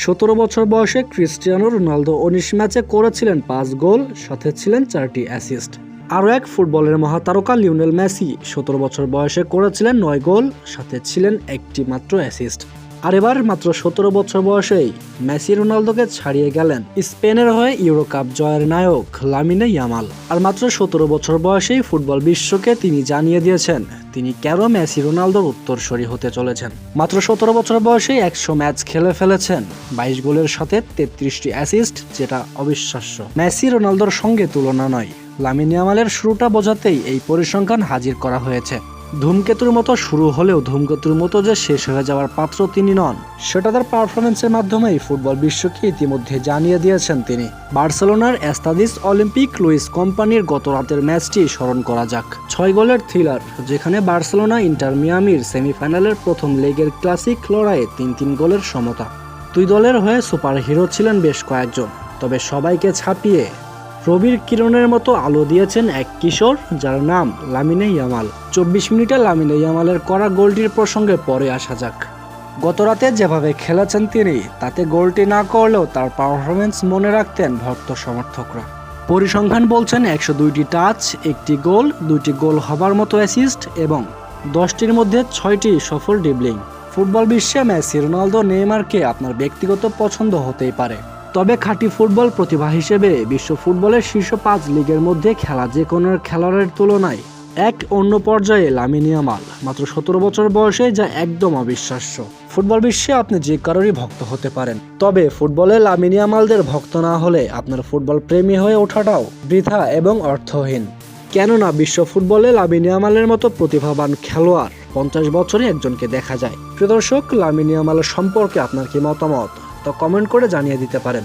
17 বছর বয়সে Cristiano Ronaldo 19 ম্যাচে করেছিলেন 5 গোল, সাথে ছিলেন 4টি অ্যাসিস্ট। আরও এক ফুটবলের মহাতারকা লিওনেল মেসি 17 বছর বয়সে করেছিলেন 9 গোল, সাথে ছিলেন একটি মাত্র অ্যাসিস্ট। আর এবার মাত্র 17 বছর বয়সেই মেসি রোনালদোকে ছাড়িয়ে গেলেন স্পেনের হয়ে ইউরো কাপ জয়ের নায়ক লামিনে ইয়ামাল। আর মাত্র 17 বছর বয়সেই ফুটবল বিশ্বকে তিনি জানিয়ে দিয়েছেন তিনি কেন মেসি রোনালদোর উত্তরসূরি হতে চলেছেন। মাত্র 17 বছর বয়সেই 100 ম্যাচ খেলে ফেলেছেন, 22 গোলের সাথে 33টি অ্যাসিস্ট, যেটা অবিশ্বাস্য। মেসি রোনালদোর সঙ্গে তুলনা নয়। লামিনে ইয়ামালের শুরুটা বোঝাতেই এই পরিসংখ্যান হাজির করা হয়েছে। ধূমকেতুর মতো শুরু হলেও ধূমকেতুর মতো যে শেষ হয়ে যাওয়ার পাত্র তিনি নন, সেটা তার পারফরমেন্সের মাধ্যমেই ফুটবল বিশ্বকে ইতিমধ্যে জানিয়ে দিয়েছেন তিনি। বার্সেলোনার এস্তাদিস অলিম্পিক লুইস কোম্পানির গত রাতের ম্যাচটি স্মরণ করা যাক। 6 গোলের থ্রিলার, যেখানে বার্সেলোনা ইন্টার মিয়ামির সেমিফাইনালের প্রথম লেগের ক্লাসিক লড়াইয়ে 3-3 গোলের সমতা। দুই দলের হয়ে সুপার হিরো ছিলেন বেশ কয়েকজন, তবে সবাইকে ছাপিয়ে রবির কিরণের মতো আলো দিয়েছেন এক কিশোর, যার নাম লামিনে ইয়ামাল। 24 মিনিটে লামিনে ইয়ামালের করা গোলটির প্রসঙ্গে পরে আসা যাক। গত রাতে যেভাবে খেলেছেন তিনি, তাতে গোলটি না করলেও তার পারফরমেন্স মনে রাখতেন ভক্ত সমর্থকরা। পরিসংখ্যান বলছেন 102টি টাচ, 1টি গোল, 2টি গোল হবার মতো অ্যাসিস্ট এবং 10টির মধ্যে 6টি সফল ড্রিবলিং। ফুটবল বিশ্বে মেসি, রোনালদো, নেইমারকে আপনার ব্যক্তিগত পছন্দ হতেই পারে, তবে খাঁটি ফুটবল প্রতিভা হিসেবে বিশ্ব ফুটবলের শীর্ষ 5 লিগের মধ্যে খেলা যে কোনো খেলোয়াড়ের তুলনায় এক অন্য পর্যায়ে লামিনে ইয়ামাল। মাত্র 17 বছর বয়সে, যা একদম অবিশ্বাস্য। ফুটবল বিশ্বে আপনি যে কারোরই ভক্ত হতে পারেন, তবে ফুটবলে লামিনে ইয়ামালদের ভক্ত না হলে আপনার ফুটবল প্রেমী হয়ে ওঠাটাও বৃথা এবং অর্থহীন। কেননা বিশ্ব ফুটবলে লামিনে ইয়ামালের মতো প্রতিভাবান খেলোয়াড় 50 বছরে একজনকে দেখা যায়। প্রিয় দর্শক, লামিনে ইয়ামাল সম্পর্কে আপনার কি মতামত তা কমেন্ট করে জানিয়ে দিতে পারেন।